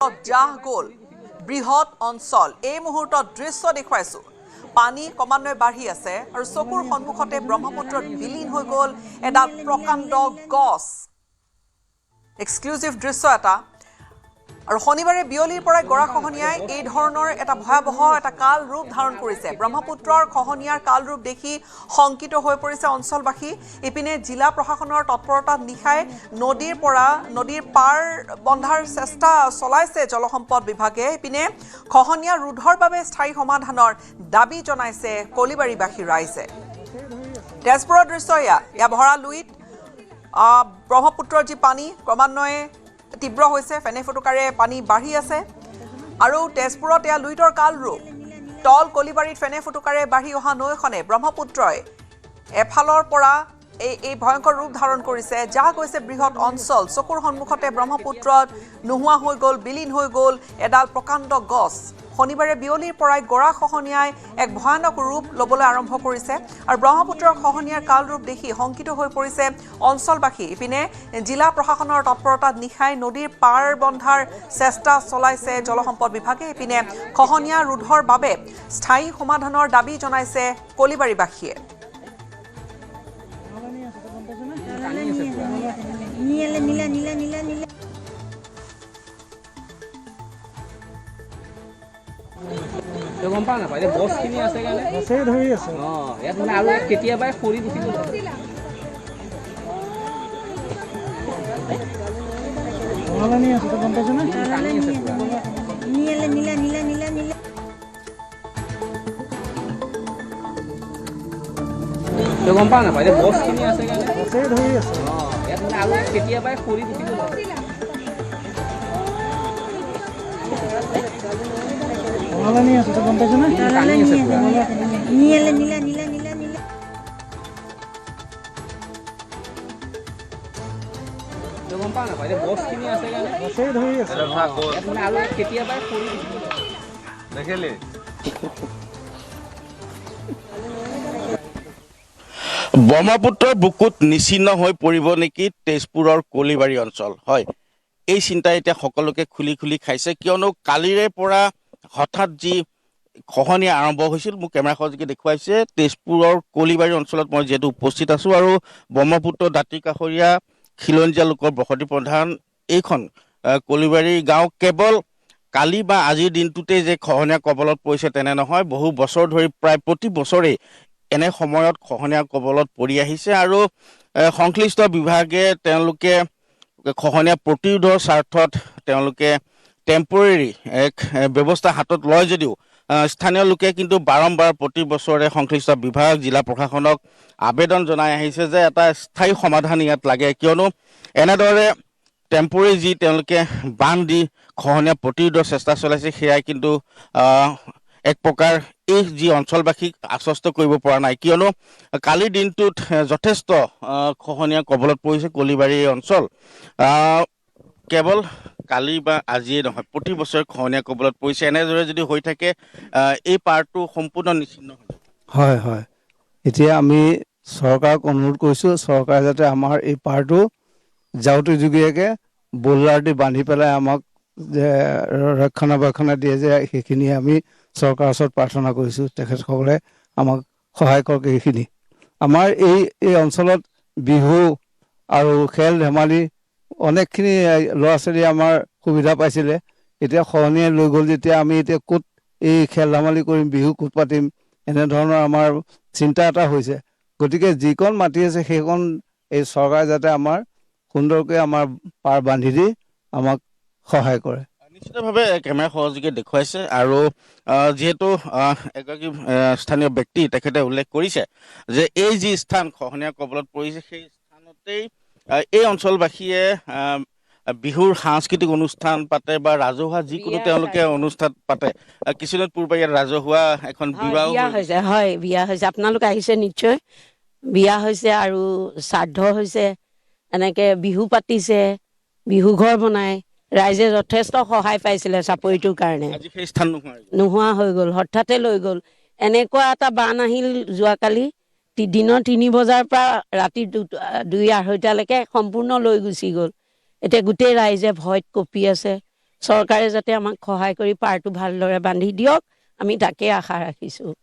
জাহ গ'ল বৃহৎ অঞ্চল এই মুহূৰ্তত দৃশ্য দেখুৱাইছো পানী ক্ৰমান্বয়ে বাঢ়ি আছে আৰু চকুৰ সন্মুখতে ব্ৰহ্মপুত্ৰত বিলীন হৈ গ'ল এডাল প্ৰকাণ্ড গছ এক্সক্লুসিভ দৃশ্য এটা আৰু শনিবাৰে বিয়লিৰ পৰা গৰাখহনীয়াই এই ধৰণৰ এটা ভয়াবহ এটা কাল ৰূপ ধাৰণ কৰিছে ব্ৰহ্মপুত্ৰৰ খহনীয়াৰ কাল ৰূপ দেখি শংকিত হৈ পৰিছে অঞ্চলবাসী ইপিনে জিলা প্ৰশাসনৰ তৎপৰতাত নিখাই নদীৰ পাৰ বন্ধাৰ চেষ্টা চলাইছে জলসম্পদ বিভাগে ইপিনে খহনীয়া ৰোধৰ বাবে স্থায়ী সমাধানৰ দাবী জনাইছে কলিবাৰীবাসী ৰাইজে তেজপুৰৰ দৃশ্য ইয়া ভৰালুইত ব্ৰহ্মপুত্ৰৰ যি পানী ক্ৰমান্বয়ে তীব্ৰ হৈছে ফেনে ফুটুকাৰে পানী বাঢ়ি আছে আৰু তেজপুৰত এয়া লুইতৰ কাল ৰূপ তল কলিবাৰীত ফেনে ফুটুকাৰে বাঢ়ি অহা নৈখনে ব্ৰহ্মপুত্ৰই এফালৰ পৰা এই ভয়ংকৰ ৰূপ ধাৰণ কৰিছে যাহ গৈছে বৃহৎ অঞ্চল চকুৰ সন্মুখতে ব্ৰহ্মপুত্ৰত নোহোৱা হৈ গ'ল বিলীন হৈ গ'ল এডাল প্ৰকাণ্ড গছ শনিবাৰে বিয়লিৰ পৰাই গৰাখহনীয়াই এক ভয়ানক ৰূপ ল'বলৈ আৰম্ভ কৰিছে আৰু ব্ৰহ্মপুত্ৰৰ খহনীয়াৰ কাল ৰূপ দেখি শংকিত হৈ পৰিছে অঞ্চলবাসী ইপিনে জিলা প্ৰশাসনৰ তৎপৰতাত নিখাই নদীৰ পাৰ বন্ধাৰ চেষ্টা চলাইছে জলসম্পদ বিভাগে ইপিনে খহনীয়া ৰোধৰ বাবে স্থায়ী সমাধানৰ দাবী জনাইছে কলিবাৰীবাসীয়ে গম পা নাপায় এতিয়া বছখিনি আছে কাৰণে বছৰে ধৰি আছে ইয়াত মানে আৰু কেতিয়াবাই খৰি গুচি গ'ল নলানি আছে গম পাইছ না পানী আছে পুৰা নীলা গম পা নাপায় এতিয়া বছখিনি আছে কাৰণে বছৰে ধৰি আছে ইয়াত মানে আৰু কেতিয়াবাই খৰি গুচি গ'ল নলানি আছে গম পাইছ না পানী আছে পুৰা নীলা গম পা নাপায় এতিয়া বছখিনি আছে কাৰণে বছৰে ধৰি আছে ইয়াত মানে আৰু কেতিয়াবাই খৰি গুচি গ'ল দেখিলি ব্ৰহ্মপুত্ৰৰ বুকুত নিচিন্ন হৈ পৰিব নেকি তেজপুৰৰ কলিবাৰী অঞ্চল হয় এই চিন্তা এতিয়া সকলোকে খুলি খুলি খাইছে কিয়নো কালিৰে পৰা হঠাৎ যি খহনীয়া আৰম্ভ হৈছিল মোক কেমেৰা সহযোগে দেখুৱাইছে তেজপুৰৰ কলিবাৰী অঞ্চলত মই যিহেতু উপস্থিত আছোঁ আৰু ব্ৰহ্মপুত্ৰ দাঁতি কাষৰীয়া খিলঞ্জীয়া লোকৰ বসতি প্ৰধান এইখন কলিবাৰী গাঁও কেৱল কালি বা আজিৰ দিনটোতে যে খহনীয়া কবলত পৰিছে তেনে নহয় বহু বছৰ ধৰি প্ৰায় প্ৰতি বছৰে এনে সময়ত খহনীয়া কবলত পৰি আহিছে আৰু সংশ্লিষ্ট বিভাগে তেওঁলোকে খহনীয়া প্ৰতিৰোধৰ স্বাৰ্থত তেওঁলোকে টেম্পৰেৰী এক ব্যৱস্থা হাতত লয় যদিও স্থানীয় লোকে কিন্তু বাৰম্বাৰ প্ৰতি বছৰে সংশ্লিষ্ট বিভাগ জিলা প্ৰশাসনক আবেদন জনাই আহিছে যে এটা স্থায়ী সমাধান ইয়াত লাগে কিয়নো এনেদৰে টেম্পৰেৰী যি তেওঁলোকে বান্ধ দি খহনীয়া প্ৰতিৰোধৰ চেষ্টা চলাইছে সেয়াই কিন্তু এক প্ৰকাৰ এই যি অঞ্চলবাসীক আশ্বস্ত কৰিব পৰা নাই কিয়নো কালিৰ দিনটোত যথেষ্ট খহনীয়া কবলত পৰিছে কলিবাৰী অঞ্চল কেৱল কালি বা আজিয়ে নহয় প্ৰতি বছৰে খহনীয়া কবলত পৰিছে এনেদৰে যদি হৈ থাকে এই পাৰটো সম্পূৰ্ণ নিশ্চিন্ন হয় হয় এতিয়া আমি চৰকাৰক অনুৰোধ কৰিছোঁ চৰকাৰে যাতে আমাৰ এই পাৰটো যাওঁতে যুগীয়াকৈ বোল্ডাৰ দি বান্ধি পেলাই আমাক যে ৰক্ষণাবেক্ষণ দিয়ে যে সেইখিনি আমি চৰকাৰৰ ওচৰত প্ৰাৰ্থনা কৰিছোঁ তেখেতসকলে আমাক সহায় কৰক এইখিনি আমাৰ এই অঞ্চলত বিহু আৰু খেল ধেমালি অনেকখিনি ল'ৰা ছোৱালী আমাৰ সুবিধা পাইছিলে এতিয়া খহনীয়াই লৈ গ'ল যেতিয়া আমি এতিয়া ক'ত এই খেল ধেমালি কৰিম বিহু ক'ত পাতিম এনেধৰণৰ আমাৰ চিন্তা এটা হৈছে গতিকে যিকণ মাটি আছে সেইকণ এই চৰকাৰে যাতে আমাৰ সুন্দৰকৈ আমাৰ পাৰ বান্ধি দি আমাক সহায় কৰে নিশ্চিতভাৱে কেমেৰা সহযোগে দেখুৱাইছে আৰু যিহেতু এগৰাকী স্থানীয় ব্যক্তি তেখেতে উল্লেখ কৰিছে যে এই যি স্থান খহনীয়া কবলত পৰিছে সেই স্থানতেই এই অঞ্চলবাসীয়ে বিহুৰ সাংস্কৃতিক অনুষ্ঠান পাতে বা ৰাজহুৱা যিকোনো তেওঁলোকে অনুষ্ঠান পাতে কিছুদিন পূৰ্বে ইয়াত ৰাজহুৱা এখন বিবাহ হৈছে হয় বিয়া হৈছে আপোনালোক আহিছে নিশ্চয় বিয়া হৈছে আৰু শ্ৰাদ্ধ হৈছে এনেকে বিহু পাতিছে বিহু ঘৰ বনাই ৰাইজে যথেষ্ট সহায় পাইছিলে চাপৰিটোৰ কাৰণে আজি সেই স্থান নোহোৱা হৈ গ'ল হঠাতে লৈ গ'ল এনেকুৱা এটা বান আহিল যোৱাকালি দিনৰ 3 বজাৰ পৰা ৰাতি 2-2:30লৈকে সম্পূৰ্ণ লৈ গুচি গ'ল এতিয়া গোটেই ৰাইজে ভয়ত কঁপি আছে চৰকাৰে যাতে আমাক সহায় কৰি পাৰটো ভালদৰে বান্ধি দিয়ক, আমি তাকে আশা ৰাখিছোঁ।